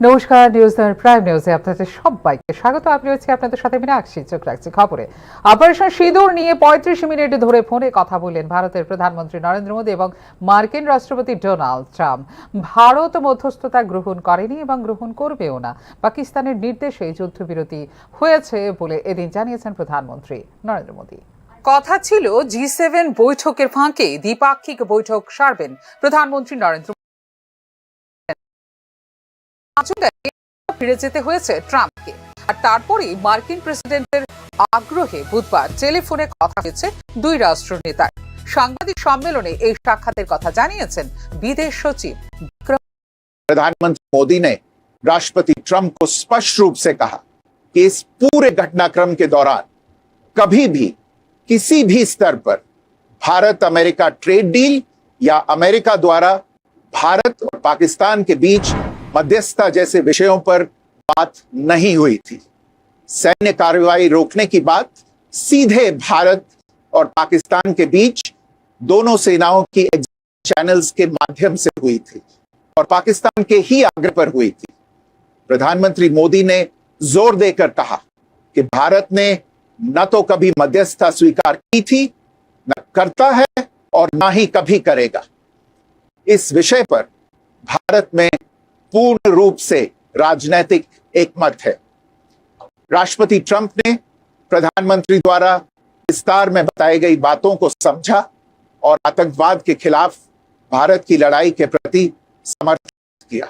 নমস্কার, নিউজের প্রাইম নিউজে আপনাদের সবাইকে স্বাগত। আমি রয়েছি আপনাদের সাথে মীনাক্ষী। চোখ রাখছি খবরে। অপারেশন সিঁদুর নিয়ে ৩৫ মিনিট ধরে ফোনে কথা বললেন ভারতের প্রধানমন্ত্রী নরেন্দ্র মোদী এবং মার্কিন রাষ্ট্রপতি ডোনাল্ড ট্রাম্প। ভারত মধ্যস্থতা গ্রহণ করেনি এবং গ্রহণ করবেও না। পাকিস্তানের নির্দেশে যুদ্ধবিরতি হয়েছে বলে এদিন জানিয়েছেন প্রধানমন্ত্রী নরেন্দ্র মোদী। কথা ছিল জি7 বৈঠকের ফাঁকে দ্বিপাক্ষিক বৈঠক সারবেন প্রধানমন্ত্রী নরেন্দ্র মোদী। ফিরে যেতে হয়েছে ট্রাম্পকে, আর তারপরেই মার্কিন প্রেসিডেন্টের আগ্রহে বুধবার টেলিফোনে কথা হয়েছে দুই রাষ্ট্র নেতার। সাংবাদিক সম্মেলনে এই সাক্ষাতের কথা জানিয়েছেন বিদেশ সচিব। प्रधानमंत्री मोदी ने राष्ट्रपति ट्रंप को स्पष्ट रूप से कहा कि इस पूरे घटनाक्रम के दौरान कभी भी किसी भी स्तर पर भारत अमेरिका ट्रेड डील या अमेरिका द्वारा भारत और पाकिस्तान के बीच मध्यस्थता जैसे विषयों पर बात नहीं हुई थी। सैन्य कार्रवाई रोकने की बात सीधे भारत और पाकिस्तान के बीच दोनों सेनाओं की चैनल्स के माध्यम से हुई थी और पाकिस्तान के ही आग्रह पर हुई थी। प्रधानमंत्री मोदी ने जोर देकर कहा कि भारत ने न तो कभी मध्यस्थता स्वीकार की थी, न करता है और न ही कभी करेगा। इस विषय पर भारत में पूर्ण रूप से राजनीतिक एकमत है। राष्ट्रपति ट्रंप ने प्रधानमंत्री द्वारा विस्तार में बताई गई बातों को समझा और आतंकवाद के खिलाफ भारत की लड़ाई के प्रति समर्थन किया।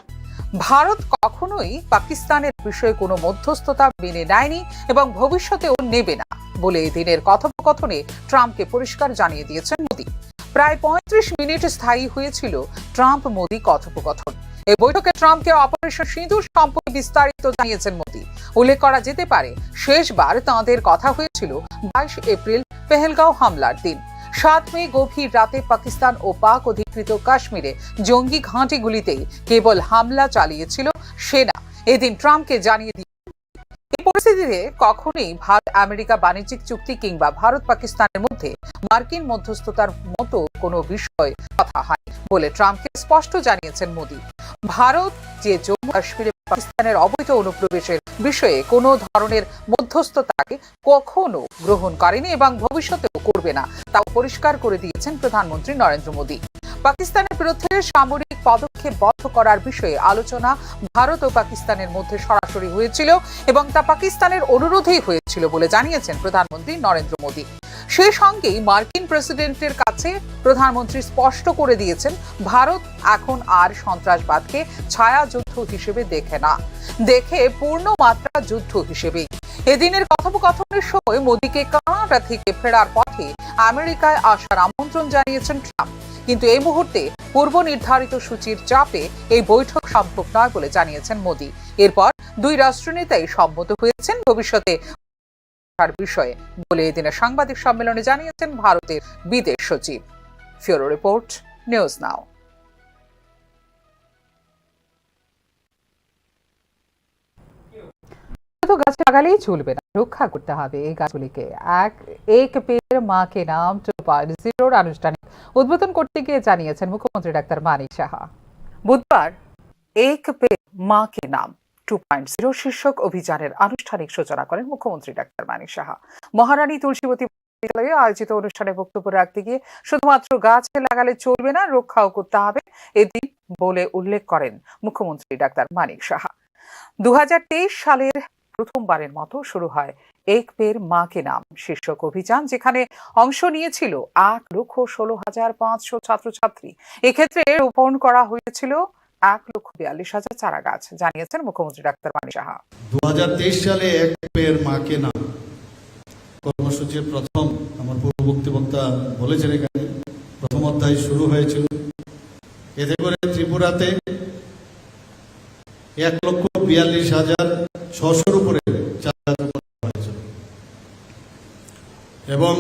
ভারত কখনোই পাকিস্তানের বিষয়ে কোনো মধ্যস্থতা মেনে নেয়নি এবং ভবিষ্যতেও নেবে না বলে দিনের কথোপকথনে ট্রাম্পকে পরিষ্কার জানিয়ে দিয়েছেন মোদী। প্রায় ৩৫ মিনিট স্থায়ী হয়েছিল ট্রাম্প মোদী কথোপকথন। এই বৈঠকে ট্রাম্পকে অপারেশন সিঁদুর সম্পর্কে বিস্তারিত জানিয়েছেন মোদী। উল্লেখ করা যেতে পারে, শেষবার তাঁদের কথা হয়েছিল ২২ এপ্রিল পেহেলগাঁও হামলার দিন। ৭ মে গভীর রাতে পাকিস্তান ও পাক অধিকৃত কাশ্মীরে জঙ্গি ঘাঁটিগুলিতেই কেবল হামলা চালিয়েছিল সেনা। এদিন ট্রাম্পকে জানিয়ে দিয়ে এই পরিস্থিতিতে কখনোই ভারত আমেরিকা বাণিজ্যিক চুক্তি কিংবা ভারত পাকিস্তানের মধ্যে মার্কিন মধ্যস্থতার মতো কোনো বিষয় কথা হয় বলে ট্রাম্পকে স্পষ্ট জানিয়েছেন মোদী। ভারত যে জম্মু কাশ্মীরে পাকিস্তানের অবৈধ অনুপ্রবেশের বিষয়ে কোনো ধরনের মধ্যস্থতাকে কখনো গ্রহণ করেনি এবং ভবিষ্যতেও করবে না, তাও পরিষ্কার করে দিয়েছেন প্রধানমন্ত্রী নরেন্দ্র মোদী। পাকিস্তানের বিরুদ্ধে সামরিক পদক্ষেপ বন্ধ করার বিষয়ে আলোচনা ভারত ও পাকিস্তানের মধ্যে সরাসরি হয়েছিল এবং তা পাকিস্তানের অনুরোধেই হয়েছিল বলে জানিয়েছেন প্রধানমন্ত্রী নরেন্দ্র মোদী। সেই সঙ্গেই মার্কিন প্রেসিডেন্টের কাছে প্রধানমন্ত্রী স্পষ্ট করে দিয়েছেন, ভারত এখন আর সন্ত্রাসবাদকে ছায়া যুদ্ধ হিসেবে দেখে না, দেখে পূর্ণ মাত্রা যুদ্ধ হিসেবে। এদিনের কথোপকথনের সময় মোদীকে কানাডা থেকে ফেরার পথে আমেরিকায় আসার আমন্ত্রণ জানিয়েছেন ট্রাম্প, কিন্তু এই মুহূর্তে পূর্ব নির্ধারিত সূচির চাপে এই বৈঠক সম্ভব নয় বলে জানিয়েছেন মোদী। এরপর দুই রাষ্ট্রনেতাই সম্মত হয়েছেন ভবিষ্যতে বিষয়ে বলে এদিনের সাংবাদিক সম্মেলনে জানিয়েছেন ভারতের বিদেশ সচিব। ফিউরো রিপোর্ট, নিউজ নাও। গাছ লাগালেই চলবে না, রক্ষা করতে হবে এই গাছগুলিকে। এক পেড় মা কে নাম 2.0 আনুষ্ঠানিক উদ্বোধন করতে গিয়ে জানিয়েছেন মুখ্যমন্ত্রী ডাক্তার মানিক সাহা। বুধবার এক পেড় মা কে নাম 2.0 শীর্ষক অভিযানের আনুষ্ঠানিক সূচনা করেন মুখ্যমন্ত্রী ডাক্তার মানিক সাহা। মহারানী তুলসীবতী বিদ্যালয়ে আয়োজিত অনুষ্ঠানে বক্তব্য রাখতে গিয়ে শুধুমাত্র গাছ লাগালে চলবে না, রক্ষাও করতে হবে এদিন বলে উল্লেখ করেন মুখ্যমন্ত্রী ডাক্তার মানিক সাহা। ২০২৩ সালের প্রথমবারের মতো শুরু হয় এক পেড় মা কে নাম শীর্ষক অভিযান, যেখানে অংশ নিয়েছিল ৮,১৬,৫০০ ছাত্রছাত্রী। এক্ষেত্রে রোপণ করা হয়েছিল ১,৪২,০০০ চারা গাছ, জানিয়েছেন মুখ্যমন্ত্রী ডাক্তার মানিক সাহা। ২০২৩ সালে এক পেড় মা কে নাম কর্মসূচির প্রথম, আমার পূর্ববর্তী বক্তা বলেছেন, এখানে প্রথম অধ্যায় শুরু হয়েছিল। এতে করে ত্রিপুরাতে ১,৪২,৬০০ উপরে চারা রোপণ হয়েছিল এবং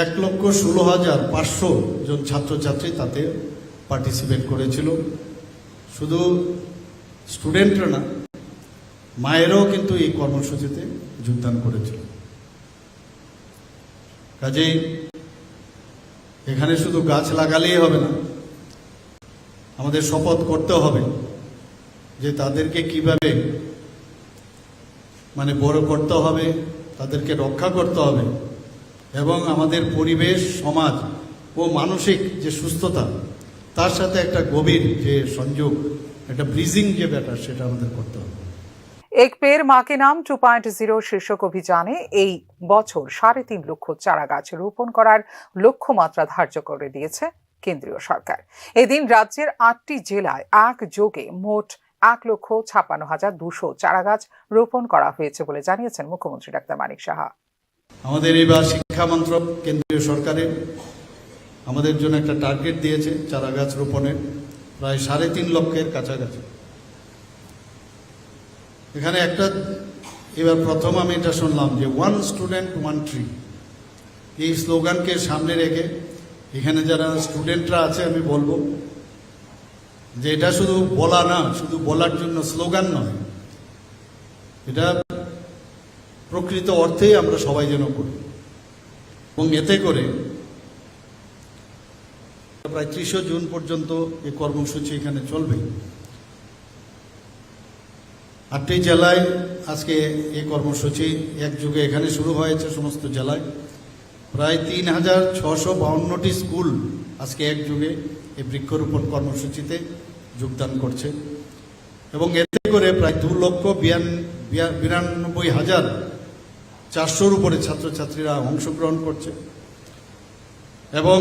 ১,১৬,৫০০ জন ছাত্রছাত্রী তাতে পার্টিসিপেট করেছিল। শুধু স্টুডেন্টরা না, মায়েরাও কিন্তু এই কর্মসূচিতে যোগদান করেছিল। কাজেই এখানে শুধু গাছ লাগালেই হবে না, আমাদের শপথ করতে হবে যে তাদেরকে কিভাবে মানে বড় করতে হবে, তাদেরকে রক্ষা করতে হবে এবং আমাদের পরিবেশ, সমাজ ও মানসিক যে সুস্থতা তার সাথে একটা গভীর যে সংযোগ, একটা ব্রিজিং যে ব্যাপার, সেটা আমাদের করতে হবে। এক পের মাকে নাম 2.0 শীর্ষক অভিযানে এই বছর 3.5 লক্ষ চারা গাছ রোপণ করার লক্ষ্যমাত্রা ধার্য করে দিয়েছে কেন্দ্রীয় সরকার। এদিন রাজ্যের 8টি জেলায় একযোগে মোট 1,56,200 চারা গাছ রোপণ করা হয়েছে বলে জানিয়েছেন মুখ্যমন্ত্রী ডাক্তার মানিক সাহা। আমাদের এবার শিক্ষা মন্ত্রক কেন্দ্রীয় সরকারের আমাদের জন্য একটা টার্গেট দিয়েছে চারা গাছ রোপণের, প্রায় 3.5 লক্ষের কাছাকাছি। এখানে একটা এবার প্রথম আমি এটা শুনলাম যে 1 স্টুডেন্ট 1 ট্রি, এই স্লোগানকে সামনে রেখে এখানে যারা স্টুডেন্টরা আছে আমি বলবো যে এটা শুধু বলা না, শুধু বলার জন্য স্লোগান নয়, এটা প্রকৃত অর্থেই আমরা সবাই যেন করি। এবং এতে করে প্রায় 30 জুন পর্যন্ত এই কর্মসূচি এখানে চলবে। 8টি জেলায় আজকে এই কর্মসূচি একযোগে এখানে শুরু হয়েছে সমস্ত জেলায়। প্রায় 3,652টি স্কুল আজকে একযোগে এই বৃক্ষরোপণ কর্মসূচিতে যোগদান করছে এবং এতে করে প্রায় 2,92,400-র উপরে ছাত্রছাত্রীরা অংশগ্রহণ করছে এবং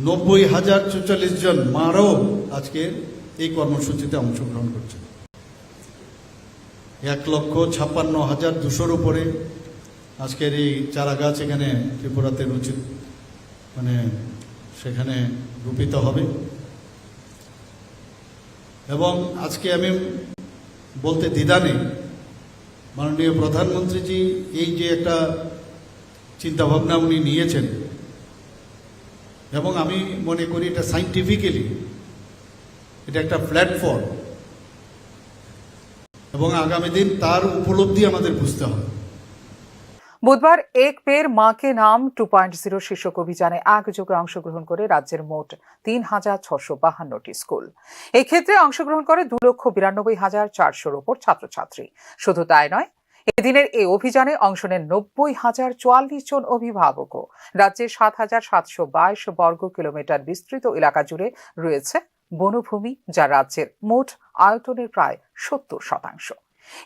90,044 জন মারাও আজকে এই কর্মসূচিতে অংশগ্রহণ করছে। 1,56,200-র উপরে আজকের এই চারা গাছ এখানে ত্রিপুরাতে মানে সেখানে রোপিত হবে। এবং আজকে আমি বলতে দ্বিধা নেই, মাননীয় প্রধানমন্ত্রীজি এই যে একটা চিন্তাভাবনা উনি নিয়েছেন এবং আমি মনে করি এটা সাইন্টিফিক্যালি এটা একটা প্ল্যাটফর্ম এবং আগামী দিন তার উপলব্ধি আমাদের বুঝতে হবে। বুধবার এক পের মাকে নাম 2.0 শীর্ষক অভিযানে একযোগে অংশগ্রহণ করে রাজ্যের মোট 3,652টি স্কুল। এই ক্ষেত্রে অংশগ্রহণ করে 2,92,400-র উপর ছাত্রছাত্রী। শুধু তাই নয়, এদিনের এই অভিযানে অংশ নেন 90,044 জন অভিভাবকও। রাজ্যের 7,722 বর্গ কিলোমিটার বিস্তৃত এলাকা জুড়ে রয়েছে বনভূমি, যা রাজ্যের মোট আয়তনের প্রায় 70%।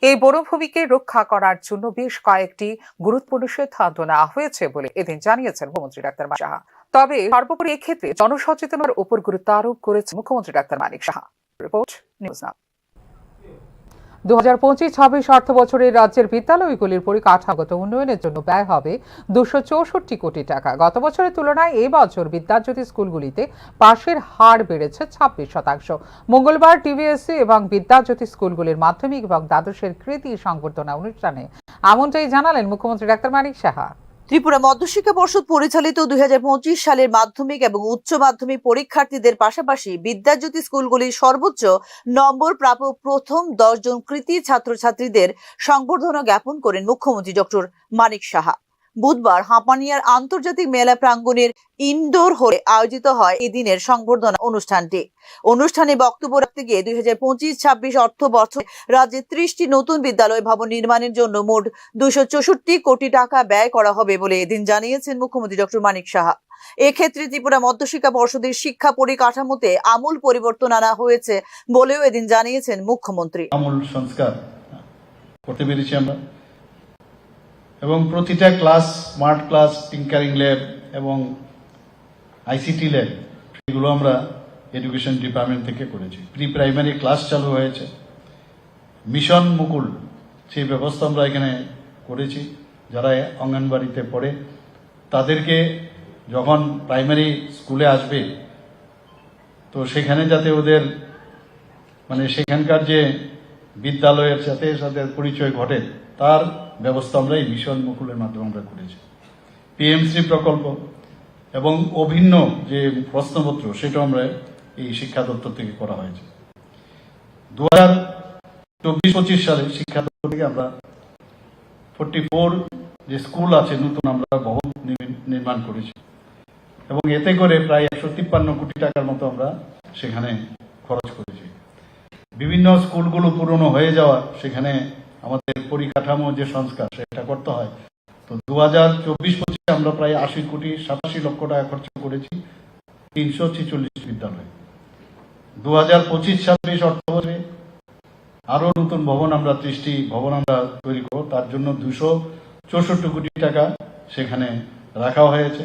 এই বনভূমিকে রক্ষা করার জন্য বেশ কয়েকটি গুরুত্বপূর্ণ সিদ্ধান্ত নেওয়া হয়েছে বলে এদিন জানিয়েছেন মুখ্যমন্ত্রী ডাক্তার মানিক সাহা। তবে সর্বোপরি এক্ষেত্রে জনসচেতনতার উপর গুরুত্ব আরোপ করেছে মুখ্যমন্ত্রী doctor Manik Saha. Report news now. 2025-26 অর্থ বছরে রাজ্যের বিদ্যালয়গুলির পরিকাঠামোগত উন্নয়নের জন্য ব্যয় হবে 264 কোটি টাকা। গত বছরের তুলনায় এই বছর বিদ্যাজ্যোতি স্কুলগুলিতে পাশের হার বেড়েছে 26%। মঙ্গলবার টিভিএসসি এবং বিদ্যাজ্যোতি স্কুলগুলির মাধ্যমিক এবং দ্বাদশের কৃতি সংবর্ধনা অনুষ্ঠানে এমনটাই জানালেন মুখ্যমন্ত্রী ডাক্তার মানিক সাহা। ত্রিপুরা মধ্যশিক্ষা পর্ষদ পরিচালিত 2025 সালের মাধ্যমিক এবং উচ্চ মাধ্যমিক পরীক্ষার্থীদের পাশাপাশি বিদ্যাজ্যোতি স্কুলগুলির সর্বোচ্চ নম্বর প্রাপ্ত প্রথম 10 জন কৃতি ছাত্রছাত্রীদের সংবর্ধনা জ্ঞাপন করেন মুখ্যমন্ত্রী ডক্টর মানিক সাহা। বুধবার হাঁপানিয়ার আন্তর্জাতিক মেলা প্রাঙ্গণের ইনডোর হলে আয়োজিত হয় এদিনের সংবর্ধনা অনুষ্ঠানটি। অনুষ্ঠানে বক্তব্য রাখতে গিয়ে 2025-26 অর্থ বছরে রাজ্যে 30টি নতুন বিদ্যালয় ভবন নির্মাণের জন্য মোট 264 কোটি টাকা ব্যয় করা হবে বলে এদিন জানিয়েছেন মুখ্যমন্ত্রী ডক্টর মানিক সাহা। এক্ষেত্রে ত্রিপুরা মধ্যশিক্ষা পর্ষদের শিক্ষা পরিকাঠামোতে আমূল পরিবর্তন আনা হয়েছে বলেও এদিন জানিয়েছেন মুখ্যমন্ত্রী। আমূল সংস্কার করতে পেরেছি আমরা এবং প্রতিটা class smart class, tinkering lab এবং আইসিটি ল্যাব, এগুলো আমরা এডুকেশন ডিপার্টমেন্ট থেকে করেছি। প্রি প্রাইমারি ক্লাস চালু হয়েছে, মিশন মুকুল সেই ব্যবস্থা আমরা এখানে করেছি। যারা অঙ্গনবাড়িতে পড়ে তাদেরকে যখন প্রাইমারি স্কুলে আসবে তো সেখানে যাতে ওদের মানে সেখানকার যে বিদ্যালয়ের সাথে সাথে পরিচয় ঘটে তার ব্যবস্থা আমরা এই মিশন মুকুলের মাধ্যমে আমরা করেছি। পিএমসি প্রকল্প এবং অভিন্ন যে প্রশ্নপত্র সেটা আমরা এই শিক্ষা দপ্তর থেকে করা হয়েছে। 2024-25 সালে শিক্ষা দপ্তর থেকে আমরা 44 যে স্কুল আছে নতুন আমরা ভবন নির্মাণ করেছি এবং এতে করে প্রায় 153 কোটি টাকার মতো আমরা সেখানে খরচ করেছি। বিভিন্ন স্কুলগুলো পুরনো হয়ে যাওয়া, সেখানে আমাদের পরিকাঠামো যে সংস্কার সেটা করতে হয়। তো 2024-25 আমরা প্রায় 80 লক্ষ টাকা খরচ করেছি 346 বিদ্যালয়। 2025-26 অর্থবছরে আরো নতুন ভবন আমরা 30টি ভবন আমরা তৈরি করব, তার জন্য 264 কোটি টাকা সেখানে রাখা হয়েছে।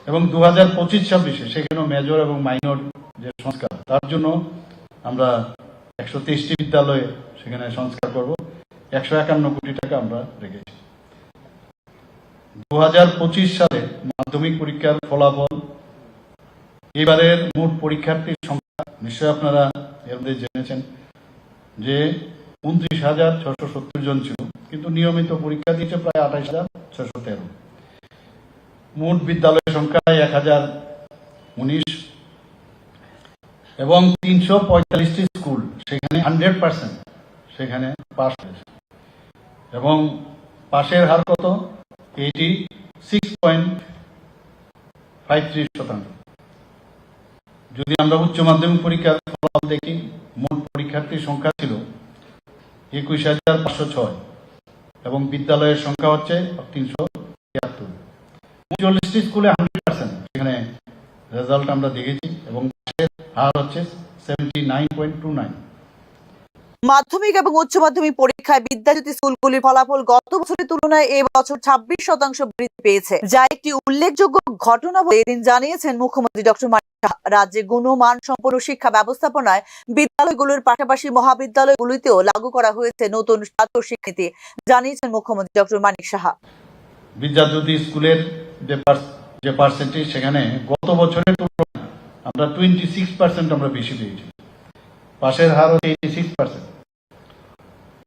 এবং 2025-26 সেখানেও মেজর এবং মাইনর যে সংস্কার, তার জন্য আমরা 123টি বিদ্যালয়ে সেখানে সংস্কার করব, 151 কোটি টাকা আমরা রেখেছি। 2025 সালে মাধ্যমিক পরীক্ষার ফলাফল, এবারের মোট পরীক্ষার্থীর সংখ্যা নিশ্চয় আপনারা এর মধ্যে জেনেছেন যে 29,670 জন ছিল, কিন্তু নিয়মিত পরীক্ষা দিয়েছে প্রায় 28,613। মোট বিদ্যালয়ের সংখ্যা 1019 এবং 345টি স্কুল সেখানে 100% সেখানে পাস হয়েছে। এবং পাশের হার কত? 86.53%। যদি আমরা উচ্চ মাধ্যমিক পরীক্ষার ফলাফল দেখি, মোট পরীক্ষার্থীর সংখ্যা ছিল 21,506 এবং বিদ্যালয়ের সংখ্যা হচ্ছে 373। 39টি স্কুলে 100% সেখানে রেজাল্ট আমরা দেখেছি এবং পাশের হার হচ্ছে 79.29। মাধ্যমিক এবং উচ্চ মাধ্যমিক পরীক্ষায় বিদ্যাজ্যোতি স্কুলগুলির ফলাফল গত বছরের তুলনায় এবছর 26% বৃদ্ধি পেয়েছে, যা একটি উল্লেখযোগ্য ঘটনা বলে এদিন জানিয়েছেন মুখ্যমন্ত্রী ডক্টর মানিক সাহা। রাজ্যে গুণমান সম্পন্ন শিক্ষা ব্যবস্থাপনায় বিদ্যালয়গুলোর পাশাপাশি মহাবিদ্যালয়গুলিতেও লাগু করা হয়েছে নতুন ছাত্র শিক্ষানীতি, জানিয়েছেন মুখ্যমন্ত্রী ডক্টর মানিক সাহা। বিদ্যাজ্যোতি স্কুলের যে পার্সেন্টেজ, সেখানে গত বছরের তুলনায় আমরা 26% আমরা বেশি পেয়েছি। পাশের হার হচ্ছে 86%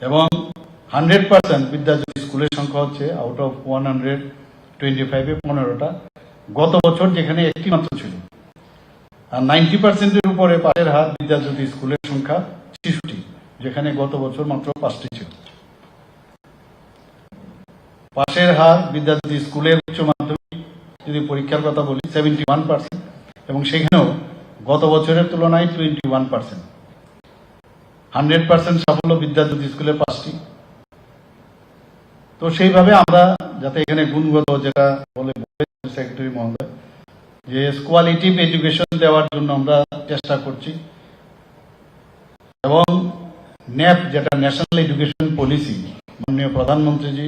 এবং 100% বিদ্যাজ্যোতি স্কুলের সংখ্যা হচ্ছে আউট অফ 125-এ 15টা, গত বছর যেখানে একটি মাত্র ছিল। আর 90%-এর উপরে পাশের হার বিদ্যাজ্যোতি স্কুলের সংখ্যা 66, যেখানে গত বছর মাত্র 5টি ছিল। পাশের হার বিদ্যাজ্যোতি স্কুলের উচ্চ মাধ্যমিক যদি পরীক্ষার কথা বলি 71% এবং সেখানেও গত বছরের তুলনায় 21%। 100% সাফল্য বিদ্যাজ্যোতি স্কুলের 5টি। তো সেইভাবে আমরা যাতে এখানে গুণগত, যেটা বলে সেক্রেটারি মহোদয়, যে কোয়ালিটিভ এডুকেশন দেওয়ার জন্য আমরা চেষ্টা করছি। এবং ন্যাপ, যেটা ন্যাশনাল এডুকেশন পলিসি, মাননীয় প্রধানমন্ত্রীজি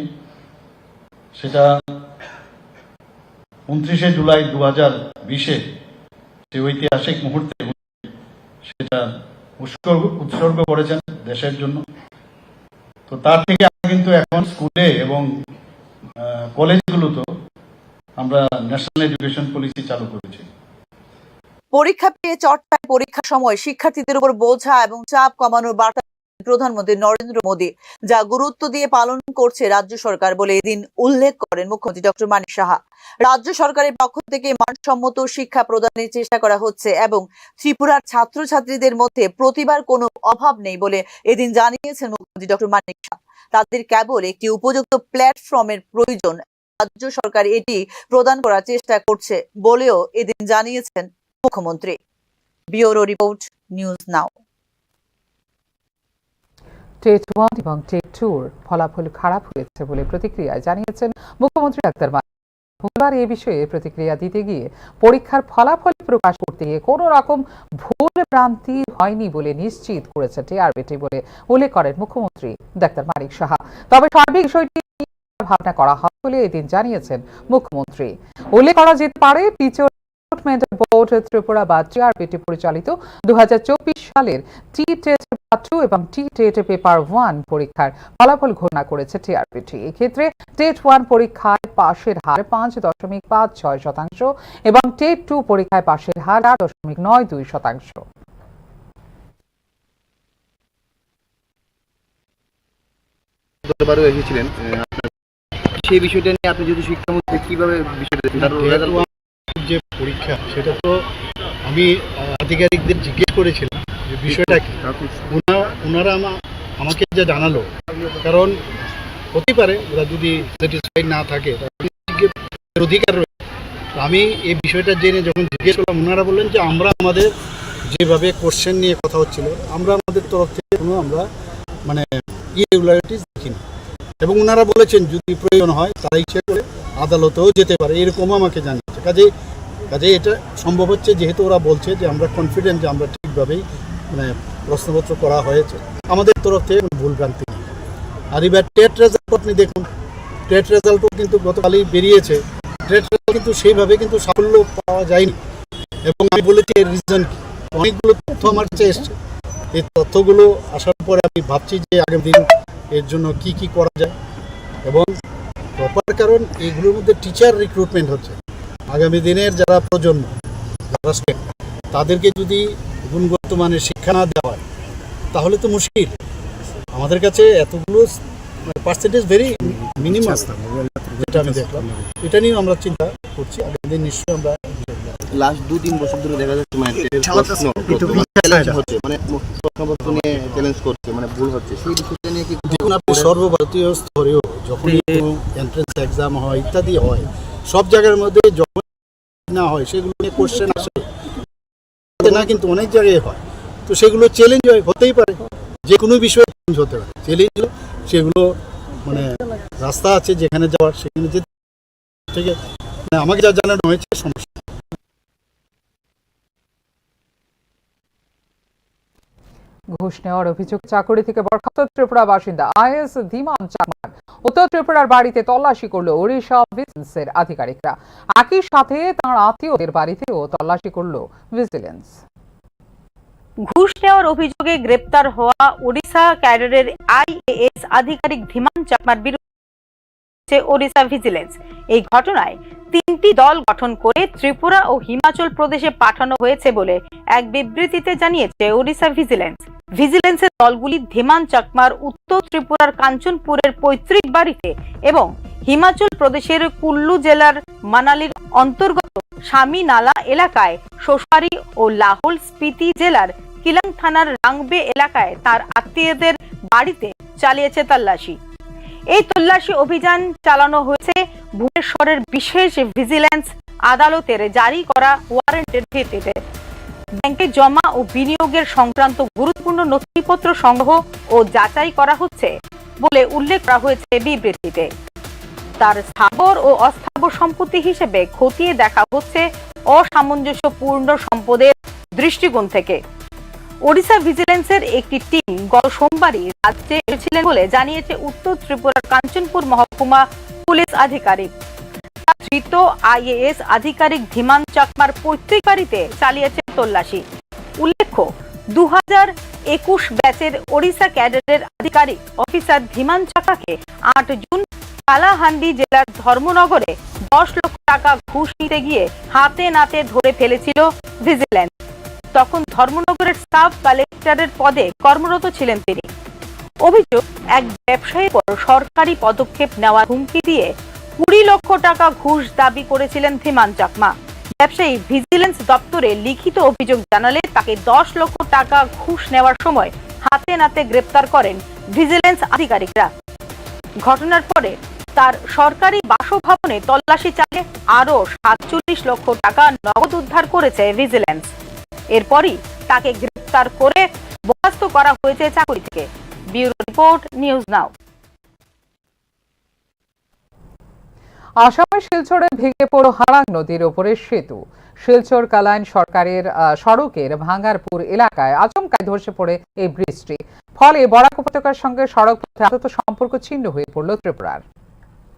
সেটা 29শে জুলাই 2020-এ যে ঐতিহাসিক মুহূর্তে সেটা উৎসর্গ করেছেন দেশের জন্য। তো তার থেকে কিন্তু এখন স্কুলে এবং কলেজগুলোতে আমরা ন্যাশনাল এডুকেশন পলিসি চালু করেছি। পরীক্ষা পেয়ে চর্চায় পরীক্ষার সময় শিক্ষার্থীদের উপর বোঝা এবং চাপ কমানোর বার্তা প্রধানমন্ত্রী নরেন্দ্র মোদী, যা গুরুত্ব দিয়ে পালন করছে রাজ্য সরকার বলে এদিন উল্লেখ করেন মুখ্যমন্ত্রী ডক্টর মানিক সাহা। রাজ্য সরকারের পক্ষ থেকে মানসম্মত শিক্ষা প্রদানের চেষ্টা করা হচ্ছে এবং ত্রিপুরার ছাত্রছাত্রীদের মধ্যে প্রতিভার কোনো অভাব নেই বলে এদিন জানিয়েছেন মুখ্যমন্ত্রী ডক্টর মানিক সাহা। তাদের কেবল একটি উপযুক্ত প্ল্যাটফর্মের প্রয়োজন, রাজ্য সরকার এটি প্রদান করার চেষ্টা করছে বলেও এদিন জানিয়েছেন মুখ্যমন্ত্রী। ব্যুরো রিপোর্ট, নিউজ নাও। টেট 1 এবং টেট 2-র ফলাফল খারাপ হয়েছে বলে প্রতিক্রিয়ায় জানিয়েছেন মুখ্যমন্ত্রী ডাক্তার মানিক। মঙ্গলবার এ বিষয়ে প্রতিক্রিয়া দিতে গিয়ে পরীক্ষার ফলাফল প্রকাশ করতে গিয়ে কোনো রকম ভুল ভ্রান্তি হয়নি বলে নিশ্চিত করেছে টিআরবিটি বলে উল্লেখ করেন মুখ্যমন্ত্রী ডাক্তার মানিক সাহা। তবে সার্বিক বিষয়টি ভাবনা করা হবে বলে এদিন জানিয়েছেন মুখ্যমন্ত্রী। উল্লেখ করা যেতে পারে টিচার রিক্রুটমেন্ট বোর্ড ত্রিপুরা বা টিআরবিটি পরিচালিত 2024 সালের টি-টেট পেপার 2 এবং টি-টেট পেপার 1 পরীক্ষার ফলাফল ঘোষণা করেছে টিআরবিটি। এক্ষেত্রে টেট 1 পরীক্ষায় পাশের হার 5.56% এবং টেট 2 পরীক্ষায় পাশের হার 8.92%। গতবারও এসেছিলেন, সেই বিষয়টা নিয়ে আপনি যদি শিক্ষামন্ত্রী কিভাবে বিষয়টা যে পরীক্ষা, সেটা তো আমি আধিকারিকদের জিজ্ঞেস করেছিলাম যে বিষয়টা কি। ওনারা আমাকে যা জানালো, কারণ হতে পারে ওরা যদি স্যাটিসফাইড না থাকে অধিকার রয়েছে। আমি এই বিষয়টা জেনে যখন জিজ্ঞেস করলাম, ওনারা বললেন যে আমরা আমাদের যেভাবে কোশ্চেন নিয়ে কথা হচ্ছিল, আমরা আমাদের তরফ থেকে কোনো আমরা মানে ইরেগুলারিটিস দেখিনি। এবং ওনারা বলেছেন যদি প্রয়োজন হয় তারা ইচ্ছে করে আদালতেও যেতে পারে, এরকমও আমাকে জানিয়েছে। কাজেই এটা সম্ভব হচ্ছে, যেহেতু ওরা বলছে যে আমরা কনফিডেন্ট যে আমরা ঠিকভাবেই মানে প্রশ্নপত্র করা হয়েছে, আমাদের তরফ থেকে কোনো ভুলভ্রান্তি নেই। আর এবার টেট রেজাল্ট আপনি দেখুন, টেট রেজাল্টও কিন্তু গতকালই বেরিয়েছে। টেট রেজাল্ট কিন্তু সেইভাবে কিন্তু সাফল্য পাওয়া যায়নি। এবং আমি বলেছি এর রিজন কি, অনেকগুলো তথ্য আমার কাছে এসছে। এই তথ্যগুলো আসার পরে আমি ভাবছি যে আগামী দিন এর জন্য কি কি করা যায়। এবং প্রপার, কারণ এইগুলোর মধ্যে টিচার রিক্রুটমেন্ট হচ্ছে। আগামী দিনের যারা প্রজন্ম, যারা স্টুডেন্ট, তাদেরকে যদি গুণগত মানের শিক্ষা না দেওয়া হয় তাহলে তো মুশকিল। আমাদের কাছে এতগুলো পার্সেন্টেজ ভেরি মিনিমাম, যেটা আমি দেখলাম, এটা নিয়েও আমরা চিন্তা করছি। আগামী দিন নিশ্চয়ই আমরা লাস্ট 2-3 বছর ধরে দেখা যাচ্ছে মানে প্রশ্নপত্র নিয়ে চ্যালেঞ্জ করছে, মানে ভুল হচ্ছে, সেই বিষয়টা নিয়ে কি দেখুন আপনি সর্বভারতীয় স্তরেও যখনই কোনো এন্ট্রেন্স এক্সাম হয় ইত্যাদি হয়, সব জায়গার মধ্যে যখন না হয় সেগুলো নিয়ে কোশ্চেন আসে না, কিন্তু অনেক জায়গায় হয়। তো সেগুলো চ্যালেঞ্জ হতেই পারে, যে কোনো বিষয়ে চ্যালেঞ্জ হতে পারে। চ্যালেঞ্জ সেগুলো মানে রাস্তা আছে যেখানে যাওয়ার, সেখানে যেতে। ঠিক আছে, আমাকে যা জানানো হয়েছে সমস্যা। ঘুষ নেওয়ার অভিযোগ চাকুরি থেকে বরখাস্ত ত্রিপুরা বাসিন্দা আইএস ধীমান চাকমার উত্তর ত্রিপুরার বাড়িতে তল্লাশি করলো ওড়িশা ভিজিলেন্সের আধিকারিকরা। একই সাথে তাঁর আত্মীয়দের বাড়িতেও তল্লাশি করলো ভিজিলেন্স। ঘুষ নেওয়ার অভিযোগে গ্রেপ্তার হওয়া ওড়িশা ক্যাডারের আইএএস আধিকারিক ধীমান চাকমার বিরুদ্ধে ওড়িশা ভিজিলেন্স এই ঘটনায় 3টি দল গঠন করে ত্রিপুরা ও হিমাচল প্রদেশে পাঠানো হয়েছে বলে এক বিবৃতিতে জানিয়েছে ওড়িশা ভিজিলেন্স। ভিজিলেন্সের দলগুলি ধীমান চাকমার উত্তর ত্রিপুরার কাঞ্চনপুরের পৈতৃক বাড়িতে এবং হিমাচল প্রদেশের কুল্লু জেলার মানালির অন্তর্গত স্বামী নালা এলাকায়, সোসারি ও লাহোল স্পিতি জেলার কিলাং থানার রাংবে এলাকায় তার আত্মীয়দের বাড়িতে চালিয়েছে তল্লাশি। এই তল্লাশি অভিযান চালানো হয়েছে ভুবনেশ্বরের বিশেষ ভিজিলেন্স আদালতের জারি করা ওয়ারেন্টের ভিত্তিতে। ব্যাংকে জমা ও বিনিয়োগের সংক্রান্ত গুরুত্বপূর্ণ নথিপত্র সংগ্রহ ও যাচাই করা হচ্ছে বলে উল্লেখ করা হয়েছে বিবৃতিতে। তার স্থাবর ও অস্থাবর সম্পত্তি হিসেবে খতিয়ে দেখা হচ্ছে অসামঞ্জস্যপূর্ণ সম্পদের দৃষ্টিকোণ থেকে। ওড়িশা ভিজিলেন্সের একটি টিম গত সোমবারই রাজ্যে এসেছিলেন বলে জানিয়েছে উত্তর ত্রিপুরার কাঞ্চনপুর মহকুমা পুলিশ আধিকারিক। ধৃত আইএএস আধিকারিক ধীমান চাকমার পৈতৃক বাড়িতে চালিয়েছে তল্লাশি। উল্লেখ্য, 2021 ব্যাচের ওড়িশা ক্যাডারের আধিকারিক অফিসার ধীমান চাকাকে 8 জুন কালাহান্ডি জেলার ধর্মনগরে 10 লক্ষ টাকা ঘুষ নিতে গিয়ে হাতে নাতে ধরে ফেলেছিল ভিজিলেন্স। তখন ধর্মনগরের সাব কালেক্টরের পদে কর্মরত ছিলেন তিনি। অভিযোগ, এক ব্যবসায়ীর পর সরকারি পদক্ষেপ নেওয়ার হুমকি দিয়ে 20 লক্ষ টাকা ঘুষ দাবি করেছিলেন ধীমান চাকমা। ব্যবসায়ী ভিজিলেন্স দপ্তরে লিখিত অভিযোগ জানালে তাকে 10 লক্ষ টাকা ঘুষ নেওয়ার সময় হাতে নাতে গ্রেপ্তার করেন ভিজিলেন্স আধিকারিকরা। ঘটনার পরে তার সরকারি বাসভবনে তল্লাশি চালিয়ে আরো 47 লক্ষ টাকা নগদ উদ্ধার করেছে ভিজিলেন্স। এরপরই তাকে গ্রেপ্তার করে বরখাস্ত করা হয়েছে চাকরি থেকে। ব্যুরো রিপোর্ট, নিউজ নাও। আসামের শিলচরে ভেঙে পড়ল হারাং নদীর ওপরের সেতু। শিলচর কালাইন সরকারের সড়কের ভাঙ্গারপুর এলাকায় আচমকায় ধসে পড়ে এই ব্রিজটি। ফলে বরাক উপত্যকার সঙ্গে সড়ক পথে আপাতত সম্পর্ক ছিন্ন হয়ে পড়ল ত্রিপুরার।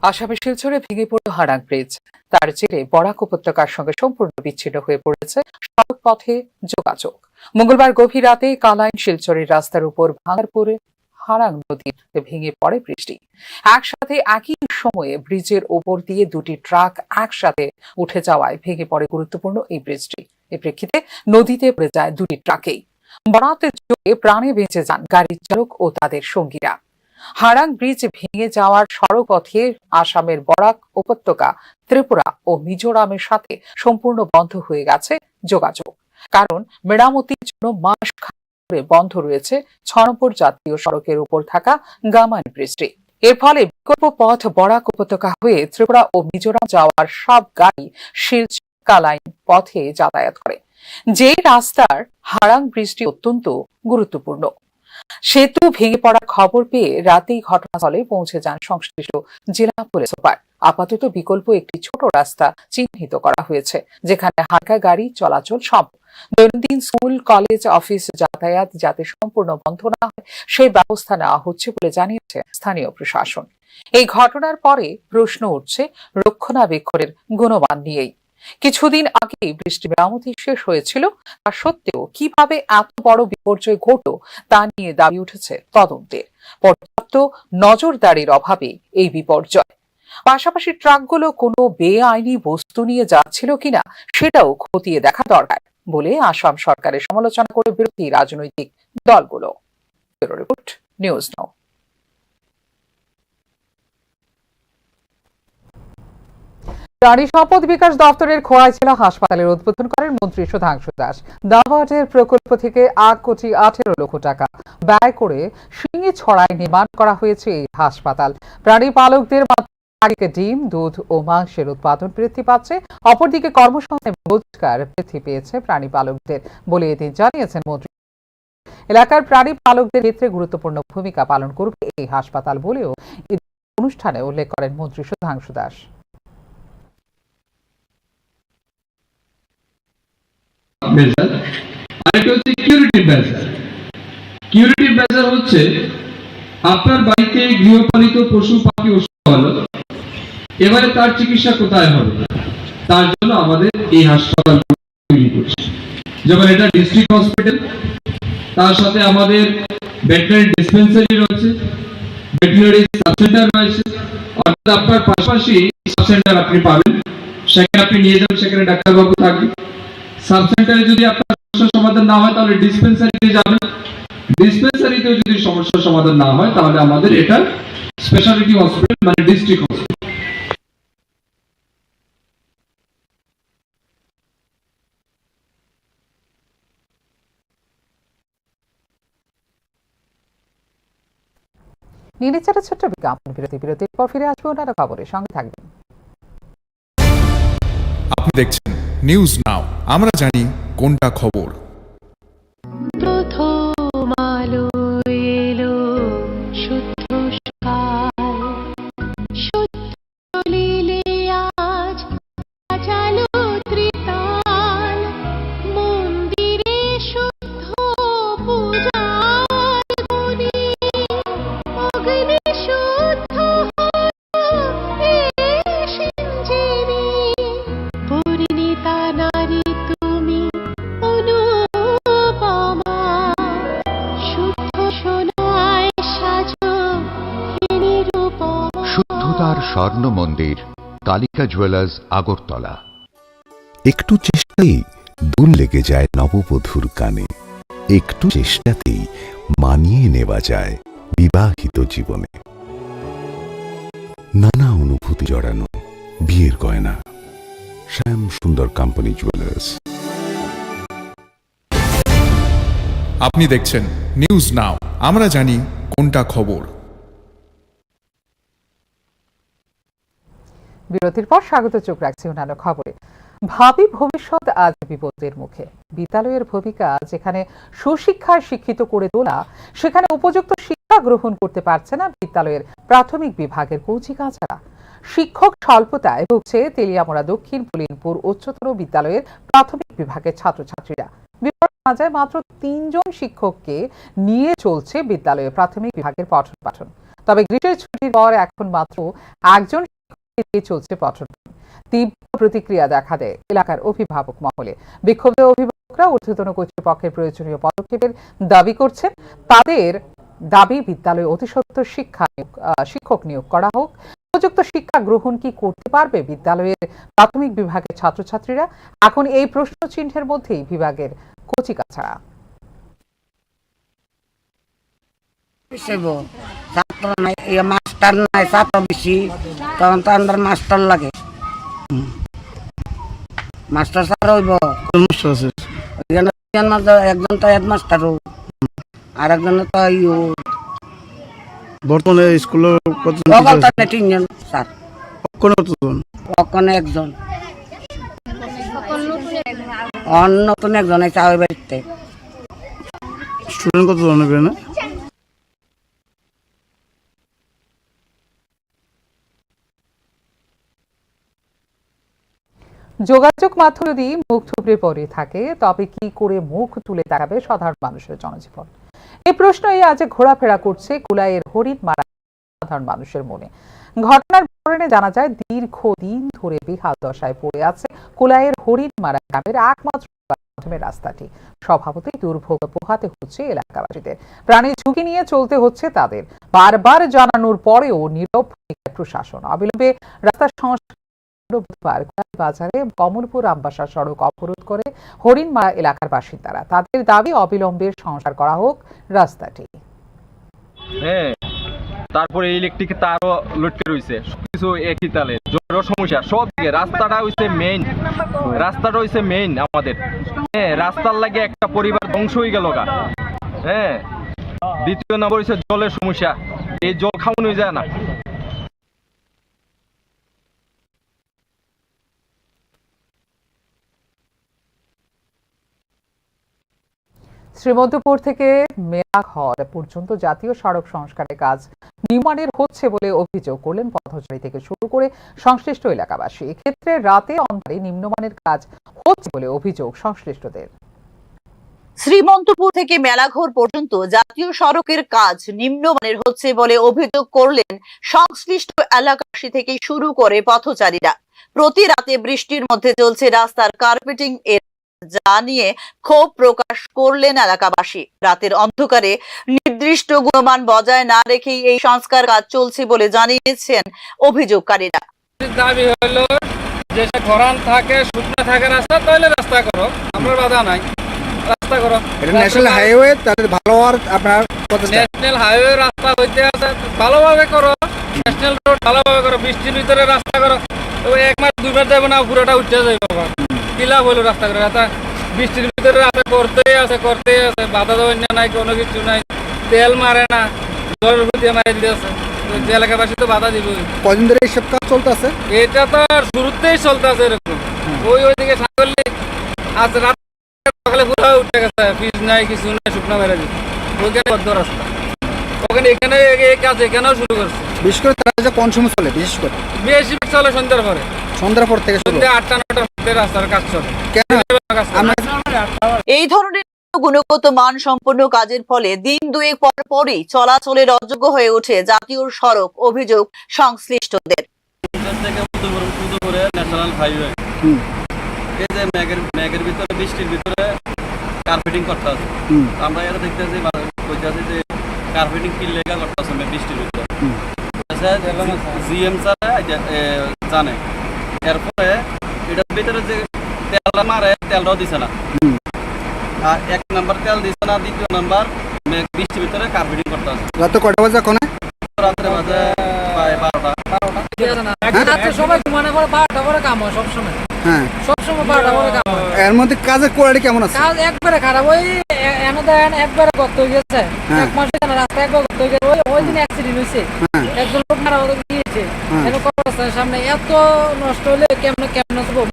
আসামের শিলচরে ভেঙে পড়ল হারাং ব্রিজ। তার জেরে বরাক উপত্যকার সঙ্গে সম্পূর্ণ বিচ্ছিন্ন হয়ে পড়েছে সড়ক পথে যোগাযোগ। মঙ্গলবার গভীর রাতে কালাইন শিলচরের রাস্তার উপর ভাঙ্গারপুরে হারাং নদীতে ভেঙে পড়ে ব্রিজটি। একসাথে একই সময়ে ব্রিজের ওপর দিয়ে 2টি ট্রাক একসাথে উঠে যাওয়ায় ভেঙে পড়ে গুরুত্বপূর্ণ এই ব্রিজটি। এর প্রেক্ষিতে নদীতে পড়ে যায় 2টি ট্রাকেই। বরাতের জোরে প্রাণে বেঁচে যান গাড়ির চালক ও তাদের সঙ্গীরা। হারাং ব্রিজ ভেঙে যাওয়ার সড়ক পথে আসামের বরাক উপত্যকা, ত্রিপুরা ও মিজোরামের সাথে সম্পূর্ণ বন্ধ হয়ে গেছে যোগাযোগ। কারণ মেরামতির জন্য মাস বন্ধ রয়েছে 6 নম্বর জাতীয় সড়কের উপর থাকা গামাইন ব্রিজটি। এর ফলে বিকল্প পথ বরাক উপত্যকা হয়ে ত্রিপুরা ও মিজোরাম যাওয়ার সব গাড়ি শিলচর কালাইন পথে যাতায়াত করে। যে রাস্তার হারাং বৃষ্টি অত্যন্ত গুরুত্বপূর্ণ। সেতু ভেঙে পড়ার খবর পেয়ে রাতেই ঘটনাস্থলে পৌঁছে যান সংশ্লিষ্ট জেলা পুলিশ সুপার। আপাতত বিকল্প একটি ছোট রাস্তা চিহ্নিত করা হয়েছে, যেখানে হালকা গাড়ি চলাচল সম্ভব। দৈনন্দিন স্কুল, কলেজ, অফিস যাতায়াত যাতে সম্পূর্ণ বন্ধ না হয় সেই ব্যবস্থা নেওয়া হচ্ছে বলে জানিয়েছে স্থানীয় প্রশাসন। এই ঘটনার পরে প্রশ্ন উঠছে রক্ষণাবেক্ষণের গুণমান নিয়েই। কিছুদিন আগেই বৃষ্টি মেরামতি শেষ হয়েছিল, তা সত্ত্বেও কিভাবে এত বড় বিপর্যয় ঘটল তা নিয়ে দাবি উঠেছে তদন্তের। পর্যাপ্ত নজরদারির অভাবে এই বিপর্যয়। পাশাপাশি ট্রাকগুলো কোনো বেআইনি বস্তু নিয়ে যাচ্ছিল কিনা সেটাও খতিয়ে দেখা দরকার বলে আসাম সরকারের সমালোচনা করে বিরোধী রাজনৈতিক দলগুলো। ব্যুরো রিপোর্ট, নিউজ নাও। প্রাণী সম্পদ বিকাশ দপ্তরের খোয়াইছিলা হাসপাতালের উদ্বোধন করেন মন্ত্রী সুধাংশু দাস। দাবাটের প্রকল্প থেকে 8,18,00,000 টাকা ব্যয় করে শিঙিছড়ায় নির্মাণ করা হয়েছে এই হাসপাতাল। প্রাণী পালকদের মাধ্যমে ডিম, দুধ ও মাংসের উৎপাদন বৃদ্ধি পাচ্ছে, অপরদিকে কর্মসংস্থান রোজগার বৃদ্ধি পেয়েছে প্রাণী পালকদের বলে এদিন জানিয়েছেন মন্ত্রী। এলাকার প্রাণী পালকদের ক্ষেত্রে গুরুত্বপূর্ণ ভূমিকা পালন করবে এই হাসপাতাল বলেও অনুষ্ঠানে উল্লেখ করেন মন্ত্রী সুধাংশু দাস। মেজার আরেকটা হচ্ছে কিউরেটিভ মেজার। কিউরেটিভ মেজার হচ্ছে আপনার বাড়িতে গৃহপালিত পশু পাখি অসুখ হলো, এবারে তার চিকিৎসা কোথায় হবে, তার জন্য আমাদের এই হাসপাতাল তৈরি করছে। যেমন এটা ডিস্ট্রিক্ট হসপিটাল, তার সাথে আমাদের ভেটেরিনারি ডিসপেন্সারি রয়েছে, ভেটেরিনারি সাবসেন্টার রয়েছে। অর্থাৎ আপনার পাশাপাশি সাবসেন্টার আপনি পাবেন, সেখানে আপনি নিয়ে যাবেন, সেখানে ডাক্তারবাবু থাকবে। সাবসেন্টারে যদি আপনার সমস্যার সমাধান না হয় তাহলে ডিসপেন্সারিতে যাবেন, ডিসপেন্সারিতে যদি সমস্যার সমাধান না হয় তাহলে আমাদের এটা স্পেশালিটি হসপিটাল মানে ডিস্ট্রিক্ট হসপিটাল। নিরিচারে ছোট্ট বিজ্ঞাপন বিরতির পর ফিরে আসবো অন্যান্য খবরের সঙ্গে থাকবেন। আপনি দেখছেন নিউজ নাও, আমরা জানি কোনটা খবর। প্রথম আলো এলো শুদ্ধ সকাল, সত্য লীলে আজ সাজালো ত্রিতাল, মন্দিরে শুদ্ধ পূজার গুণে অগ্নি শুদ্ধ হলো এ সিঞ্জেরি, পরিণীতা নারী তুমি অনুপমা, শুদ্ধ সোনায় সাজো হে নিরুপমা। শুদ্ধতার স্বর্ণ মন্দির, কালিকা জুয়েলার্স, আগরতলা। একটু চেষ্টাতেই দুল লেগে যায় নববধূর কানে, একটু চেষ্টাতেই মানিয়ে নেওয়া যায় বিবাহিত জীবনে। নানা অনুভূতি জড়ানো বিয়ের গয়না, শ্যাম সুন্দর কোম্পানি জুয়েলার্স। আপনি দেখছেন নিউজ নাও, আমরা জানি কোনটা খবর। বিরতির পর স্বাগত, চোখ রাখছি অন্যান্য খবরে। ভাবি ভবিষ্যৎ আজ বিপদের মুখে। বিদ্যালয়ের ভূমিকা যেখানে সুশিক্ষায় শিক্ষিত করে তোলা, সেখানে উপযুক্ত শিক্ষা গ্রহণ করতে পারছে না বিদ্যালয়ের প্রাথমিক বিভাগের কচিকাঁচারা। শিক্ষক স্বল্পতায় ভুগছে তেলিয়ামোড়া দক্ষিণ পুলিনপুর উচ্চতর বিদ্যালয়ের প্রাথমিক বিভাগের ছাত্রছাত্রীরা। যায় মাত্র 3 জন শিক্ষককে নিয়ে চলছে বিদ্যালয়ের প্রাথমিক বিভাগের পঠন পাঠন। তবে গ্রীষ্মের ছুটির পর এখন মাত্র 1 জন শিক্ষককে নিয়ে চলছে পঠন। তীব্র প্রতিক্রিয়া দেখা দেয় এলাকার অভিভাবক মহলে। বিক্ষুব্ধ অভিভাবকরা ঊর্ধ্বতন কর্তৃপক্ষের প্রয়োজনীয় পদক্ষেপের দাবি করছেন। তাদের দাবি বিদ্যালয়ে অতিসত্বর শিক্ষক নিয়োগ করা হোক। উপযুক্ত শিক্ষা গ্রহণ কি করতে পারবে বিদ্যালয়ের প্রাথমিক বিভাগের ছাত্রছাত্রীরা? এখন এই প্রশ্ন চিহ্নের মধ্যেই বিভাগের কচিকাঁচারা। মাস্টার নাই, ছাত্র বেশি, তখন তো আমাদের মাস্টার লাগে। মাস্টার স্যার হইব একজন তো হেডমাস্টার, আর একজন তো বর্তমানে স্কুলের 3 জন স্যার, একজন নতুন একজন আছে ওই বাড়িতে। স্টুডেন্ট কত ধরনের না? যোগাযোগ মাধ্যম যদি মুখ থুবড়ে পড়ে থাকে তবে কি করে মুখ তুলে তাকাবে সাধারণ মানুষের জনজীবন? এই প্রশ্নই আজ ঘোরাফেরা করছে কুলাইয়ের হরিণ মারা সাধারণ মানুষের মনে। ঘটনার বিবরণে জানা যায় দীর্ঘদিন ধরে বেহাল দশায় পড়ে আছে কুলাইয়ের হরিণ মারা গ্রামের একমাত্র রাস্তাটি। স্বভাবতই দুর্ভোগ পোহাতে হচ্ছে এলাকাবাসীদের, প্রাণের ঝুঁকি নিয়ে চলতে হচ্ছে তাদের। বারবার জানানোর পরেও নীরব প্রশাসন। অবিলম্বে রাস্তা সংস্কার বুধবার বাজারে কমলপুর আমবাসা সড়ক অবরোধ করে হরিণমারা এলাকার বাসিন্দারা। তাদের দাবি অবিলম্বে সংস্কার করা হোক রাস্তাটি। তারপরে ইলেকট্রিক তারও লটকে রয়েছে, সবকিছু একই তালে, জোরের সমস্যা সব দিকে। রাস্তাটা হইছে মেইন আমাদের। রাস্তার লাগে একটা পরিবার ধ্বংস হয়ে গেল গা। দ্বিতীয় নম্বর হইছে জলের সমস্যা, এই জল খাওয়ানো যায় না। শ্রীমন্তপুর থেকে মেলাঘর পর্যন্ত জাতীয় সড়ক সংস্কারের কাজ নির্মাণের হচ্ছে বলে অভিযোগ করলেন পথচারী থেকে শুরু করে সংশ্লিষ্ট এলাকাবাসী। এক্ষেত্রে রাতে অন্ধকারে নিম্নমানের কাজ হচ্ছে বলে অভিযোগ সংশ্লিষ্টদের। শ্রীমন্তপুর থেকে মেলাঘর পর্যন্ত জাতীয় সড়কের কাজ নিম্নমানের হচ্ছে বলে অভিযোগ করলেন সংশ্লিষ্ট এলাকাবাসী থেকে শুরু করে পথচারীরা। প্রতি রাতে বৃষ্টির মধ্যে চলছে রাস্তার কার্পেটিং এর, যা নিয়ে ক্ষোভ প্রকাশ করলেন এলাকাবাসী। রাতের অন্ধকারে নির্দিষ্ট গুণমান বজায় না রেখেই এই সংস্কার কাজ চলছে বলে জানিয়েছেন অভিযোগকারীরা। দাবি হলো যে খরান থাকে, শুকনো থাকে রাস্তা, তাহলে রাস্তা করো, আমরা বাধা নাই, রাস্তা করো। এটা ন্যাশনাল হাইওয়ে, তাহলে ভালো হওয়ার আপনার ন্যাশনাল হাইওয়ে রাস্তা হইতে আছে, ভালোভাবে করো। ন্যাশনাল রোড ভালোভাবে করো, বৃষ্টির ভিতরে রাস্তা করো। এক মাস দুইবার যাবে না, পুরোটা উঠে যাবে বাবা। কি লাভ হলো রাস্তা করে? রাস্তা বৃষ্টির ভিতরে রাস্তা করতেই আছে, বাধা দেওয়া নাই, কোনো কিছু নাই, তেল মারে না, জলের প্রতি মারে দিতেছে। এলাকাবাসী তো বাধা দিব। কদিন ধরে এইসব কাজ চলতেছে? এটা তো আর শুরুতেই চলতেছে এরকম। ওইদিকে সাগরলি আজ রাত সকালে পুরো উঠে গেছে, পিচ নাই, কিছু নাই, শুকনো মেরে দিচ্ছে। ওইখানে বদ্ধ রাস্তা, ওখানে এখানে এই কাজ এখানেও শুরু করছে। বিশেষ করে তারা কোন সময় চলে? বিশেষ করে বেশি চলে সন্ধ্যার পরে, সন্ধ্যার পর থেকে শুরু, 8টা 9টার মধ্যে রাস্তার কাজ চলে। এই ধরনের গুণগত মান সম্পন্ন কাজের ফলে দিন দুয়েক পর পরই চলাচলের অযোগ্য হয়ে ওঠে জাতীয় সড়ক, অভিযোগ সংশ্লিষ্টদের। ন্যাশনাল হাইওয়ে এই যে মেঘের ভিতরে, বৃষ্টির ভিতরে কার্পেটিং করতে আছে। আমরা এটা দেখতেছি কইতাছি যে কার্পেটিং কি লেগা করতে আছে বৃষ্টির ভিতরে। জিএম স্যার জানে, এরপরে এটার ভিতরে যে তেলটা মারে, তেলটাও দিছে না। আর 1 নাম্বার তেল দিছে না, 2 নাম্বার বৃষ্টির ভিতরে কার্পেটিং করতে আছে। রাত কয়টা বাজে? এখন রাত্রে বাজে 12টা। সবাই ঘুমানো পরে 12টা পরে কাম হয় সবসময়। হ্যাঁ, সবসময় 12টা পরে কাম হয়। এর মধ্যে কাজের কোয়ালিটি কেমন আছে? কাজ একবারে খারাপ। ওই একবারে গর্ত হয়ে গেছে, এক মাস রাস্তা একবার গর্ত হয়ে গেছে। ওই দিন অ্যাক্সিডেন্ট হয়েছে, একজন লোক মারা গিয়েছে। সামনে এত নষ্ট হলে কেমন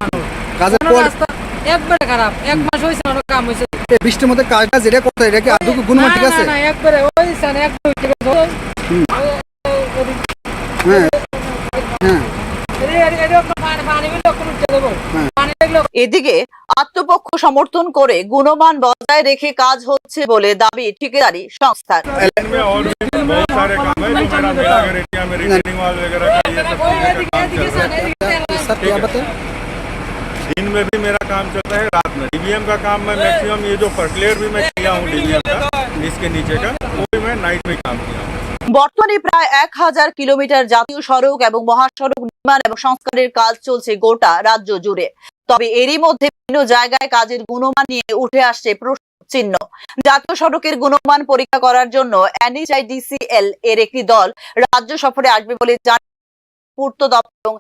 মানুষ? কাজের রাস্তা একবারে খারাপ, 1 মাস হয়েছে না, কাম হয়েছে। বৃষ্টির মধ্যে কাজটা যেটা করতে, এটা কি আদৌ গুণমান ঠিক আছে? না, একবারে ওই এদিকে আত্মপক্ষ সমর্থন করে গুণমান বজায় রেখে কাজ হচ্ছে বলে দাবি ঠিকাদারি সংস্থার। दिन में भी मेरा काम चलता है, रात में डीबीएम का काम मैं मैक्सिमम ये जो फर्टिलाइजर भी मैं किया हूँ डीबीएम का, इसके नीचे का, वो भी मैं नाइट में काम किया हूँ। বর্তমানে প্রায় 1000 কিলোমিটার জাতীয় সড়ক এবং মহাসড়ক নির্মাণ এবং সংস্কারের কাজ চলছে গোটা রাজ্য জুড়ে। তবে এরই মধ্যে বিভিন্ন জায়গায় কাজের গুণমান নিয়ে উঠে আসছে প্রশ্ন চিহ্ন। জাতীয় সড়কের গুণমান পরীক্ষা করার জন্য NHIDCL এর একটি দল রাজ্য সফরে আসবে বলে জানান পূর্ত দপ্তর এবং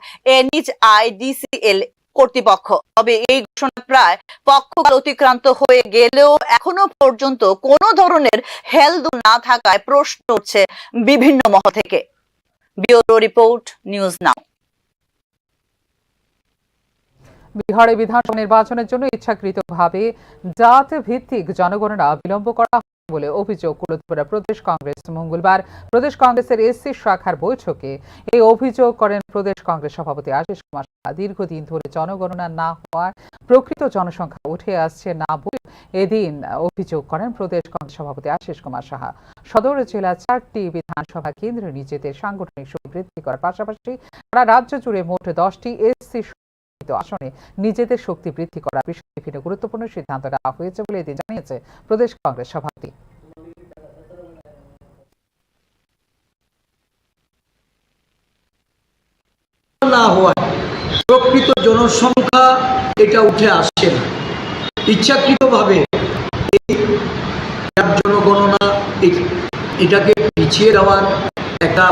NHIDCL কর্তৃপক্ষ। তবে এই ঘোষণা প্রায় পক্ষকাল অতিক্রান্ত হয়ে গেলেও এখনো পর্যন্ত কোনো ধরনের হেলদোল না থাকায় প্রশ্ন উঠছে বিভিন্ন মহল থেকে। ব্যুরো রিপোর্ট, নিউজ নাও। বিহারে বিধানসভা নির্বাচনের জন্য ইচ্ছাকৃতভাবে জাত ভিত্তিক জনগণনা বিলম্ব করা বলে অভিযোগ ত্রিপুরা প্রদেশ কংগ্রেস। মঙ্গলবার প্রদেশ কংগ্রেসের এসসি শাখার বৈঠকে এই অভিযোগ করেন প্রদেশ কংগ্রেস সভাপতি আশিস কুমার সাহা। দীর্ঘদিন ধরে জনগণনা না হওয়ার প্রকৃত জনসংখ্যা উঠে আসছে না বলে এদিন অভিযোগ করেন প্রদেশ কংগ্রেস সভাপতি আশিস কুমার সাহা। সদর জেলা 4টি বিধানসভা কেন্দ্রে নিজেদের সাংগঠনিক শক্তি বৃদ্ধি করার পাশাপাশি সারা রাজ্য জুড়ে মোট 10টি এসসি আসনে নিজেদের শক্তি বৃদ্ধি করার বিষয়ে বিভিন্ন গুরুত্বপূর্ণ সিদ্ধান্ত নেওয়া হয়েছে বলে এদিন জানিয়েছে প্রদেশ কংগ্রেস সভাপতি। না হওয়ায় প্রকৃত জনসংখ্যা এটা উঠে আসছে না। ইচ্ছাকৃতভাবে এই জনগণনা এটাকে পিছিয়ে দেওয়ার একটা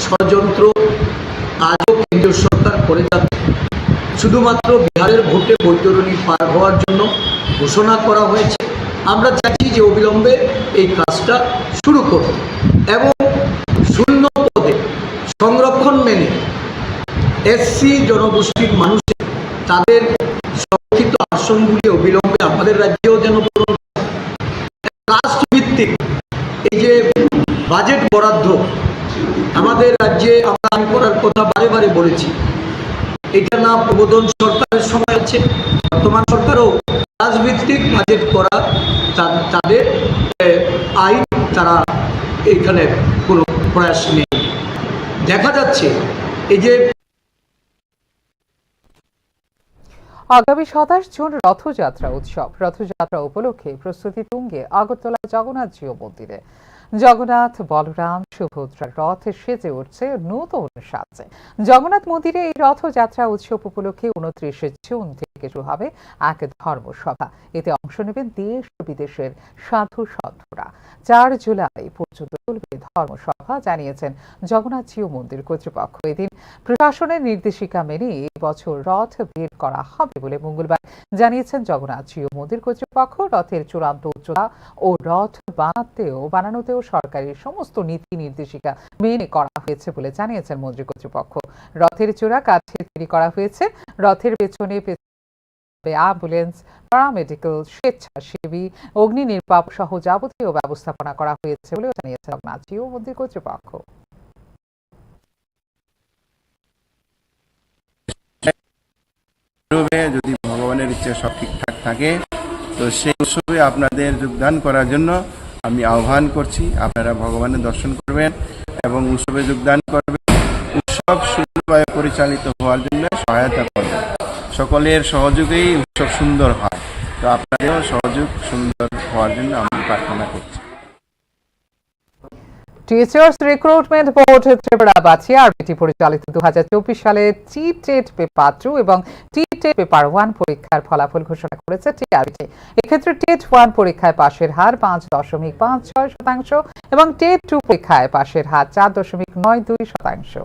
ষড়যন্ত্র আজও কেন্দ্রীয় সরকার করে যাচ্ছে। শুধুমাত্র বিহারের ভোটে বৈতরণী পার হওয়ার জন্য ঘোষণা করা হয়েছে। আমরা চাইছি যে অবিলম্বে এই কাজটা শুরু করুন এবং শূন্য পদে সংরক্ষণ মেনে এসসি জনগোষ্ঠীর মানুষের তাদের সংরক্ষিত আসনগুলি অবিলম্বে আমাদের রাজ্যেও যেন পূরণ কাস্ট ভিত্তিক এই যে বাজেট বরাদ্দ আমাদের রাজ্যে আমরা করার কথা বারে বারে বলেছি। এটা না প্রবোধন সরকারের সময় আছে, বর্তমান সরকারও রাজভিত্তিক বাজেট করা তাদের আইন তারা এখানে কোনো প্রয়াস নেই। দেখা যাচ্ছে এই যে আগামী 27 জুন রথযাত্রা উৎসব। রথযাত্রা উপলক্ষে প্রস্তুতি তুঙ্গে আগরতলা জগন্নাথ জিও মন্দিরে। জগন্নাথ, বলরাম, সুভদ্রার রথ সেজে উঠছে নতুন সাজে। জগন্নাথ মন্দিরে এই রথযাত্রা উৎসব উপলক্ষে 29 জুন থেকে শুরু হবে এক ধর্মসভা। এতে অংশ নেবেন দেশ ও বিদেশের সাধু সন্তরা। 4 জুলাই পর্যন্ত চলবে ধর্মসভা, জানিয়েছেন জগন্নাথ জিও মন্দির কর্তৃপক্ষ। এদিন প্রশাসনের নির্দেশিকা মেনে এই বছর রথ বের করা হবে বলে মঙ্গলবার জানিয়েছেন জগন্নাথ জিও মন্দির কর্তৃপক্ষ। রথের চূড়ান্ত উচ্চতা ও রথ বানানোতেও সরকারি সমস্ত নীতি নির্দেশিকা মেনে করা হয়েছে বলে জানিয়েছেন মন্দির কর্তৃপক্ষ। রথের চূড়া কাঠের তৈরি করা হয়েছে। রথের পেছনে অ্যাম্বুলেন্স, প্যারামেডিক্যাল, স্বেচ্ছাসেবী, অগ্নি নির্বাপক সহ যাবতীয় ব্যবস্থাপনা করা হয়েছে বলেও জানিয়েছে জগন্নাথ জিও মন্দির কর্তৃপক্ষ। যদি ভগবানের ইচ্ছা সব ঠিকঠাক থাকে তো সেই উৎসবে আপনাদের যোগদান করার জন্য আমি আহ্বান করছি। আপনারা ভগবানের দর্শন করবেন এবং উৎসবে যোগদান করবেন। উৎসব সুন্দরভাবে পরিচালিত হওয়ার জন্য সহায়তা করবেন। সকলের সহযোগেই উৎসব সুন্দর হয়। তো আপনাদেরও সহযোগ সুন্দর হওয়ার জন্য আমি প্রার্থনা করছি। টিচার্স রিক্রুটমেন্ট বোর্ড ত্রিপুরা বা টিআরবিটি পরিচালিত 2024 সালে টি-টেট পেপার 2 এবং টি-টেট পেপার 1 পরীক্ষার ফলাফল ঘোষণা করেছে টিআরবিটি। এক্ষেত্রে টেট 1 পরীক্ষায় পাশের হার 5.56% এবং টেট 2 পরীক্ষায় পাশের হার 4.92%।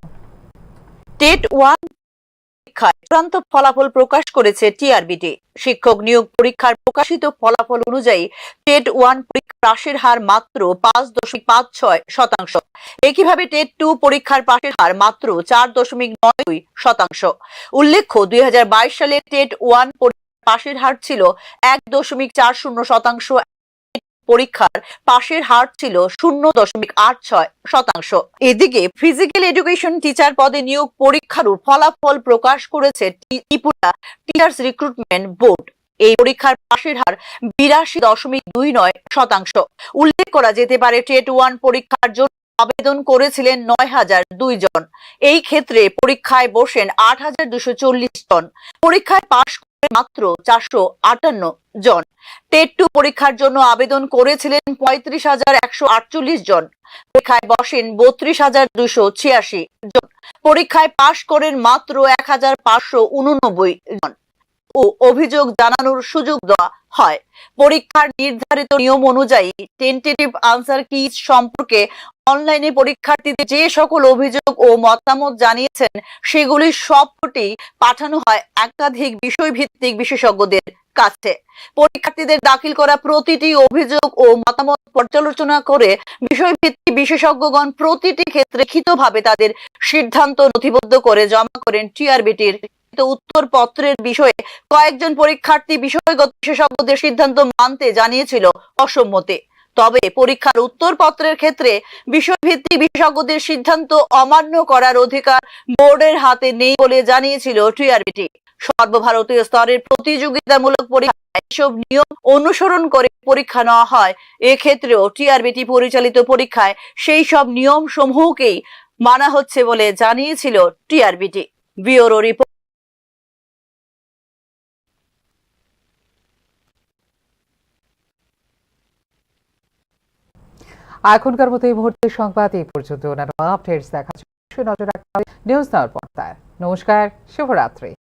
টেট 1 পরীক্ষায় চূড়ান্ত ফলাফল প্রকাশ করেছে টিআরবিটি। শিক্ষক নিয়োগ পরীক্ষার প্রকাশিত ফলাফল অনুযায়ী টেট 1 পরীক্ষার পাশের হার মাত্র 5.56%। একইভাবে টেট 2 পরীক্ষার পাশের হার মাত্র 4.92%। উল্লেখ্য 2022 সালে টেট 1 পরীক্ষার পাশের হার ছিল 1.40%। পরীক্ষার পাশের হার ছিল 0.86%। এদিকে ফিজিক্যাল এডুকেশন টিচার পদে নিয়োগ পরীক্ষারও ফলাফল প্রকাশ করেছে ত্রিপুরা টিচার্স রিক্রুটমেন্ট বোর্ড। এই পরীক্ষার পাশের হার 82.29%। উল্লেখ করা যেতে পারে টেট 1 পরীক্ষার জন্য আবেদন করেছিলেন 9,002 জন। এই ক্ষেত্রে পরীক্ষায় বসেন 8,240 জন। পরীক্ষায় পাশ করে মাত্র 458 জন। টেট 2 পরীক্ষার জন্য আবেদন করেছিলেন 35,148 জন। পরীক্ষায় বসেন 32,286 জন। পরীক্ষায় পাশ করেন মাত্র 1,589 জন ও অভিযোগ জানানোর সুযোগ দেওয়া হয়। পরীক্ষার নির্ধারিত নিয়ম অনুযায়ী টেন্টেটিভ আনসার কিজ সম্পর্কে অনলাইনে পরীক্ষার্থীদের যে সকল অভিযোগ ও মতামত জানিয়েছেন সেগুলি সবকটি পাঠানো হয় একাধিক বিষয়ভিত্তিক বিশেষজ্ঞদের কাছে। পরীক্ষার্থীদের দাখিল করা প্রতিটি অভিযোগ ও মতামত পর্যালোচনা করে বিষয়ভিত্তিক বিশেষজ্ঞগণ প্রতিটি ক্ষেত্রে লিখিতভাবে তাদের সিদ্ধান্ত নথিবদ্ধ করে জমা করেন টিআরবিটির পরিচালিত উত্তরপত্রের বিষয়ে কয়েকজন পরীক্ষার্থী বিষয়গত বিশেষজ্ঞদের সিদ্ধান্ত মানতে জানিয়েছিল অসম্মতি। তবে পরীক্ষার উত্তরপত্রের ক্ষেত্রে বিষয়ভিত্তিক বিশেষজ্ঞদের সিদ্ধান্ত অমান্য করার অধিকার বোর্ডের হাতে নেই বলে জানিয়েছিল টিআরবিটি। সর্বভারতীয় স্তরের প্রতিযোগিতামূলক পরীক্ষায় এসব নিয়ম অনুসরণ করে পরীক্ষা নেওয়া হয়। এক্ষেত্রেও টিআরবিটি পরিচালিত পরীক্ষায় সেই সব নিয়ম সমূহকেই মানা হচ্ছে বলে জানিয়েছিল টিআরবিটি। Bureau report. এখনকার মতো এই মুহূর্তের সংবাদ এই পর্যন্ত। অন্যান্য আপডেটস দেখার জন্য নজর রাখতে হবে নিউজ নাওর পর্দায়। নমস্কার, শুভরাত্রি।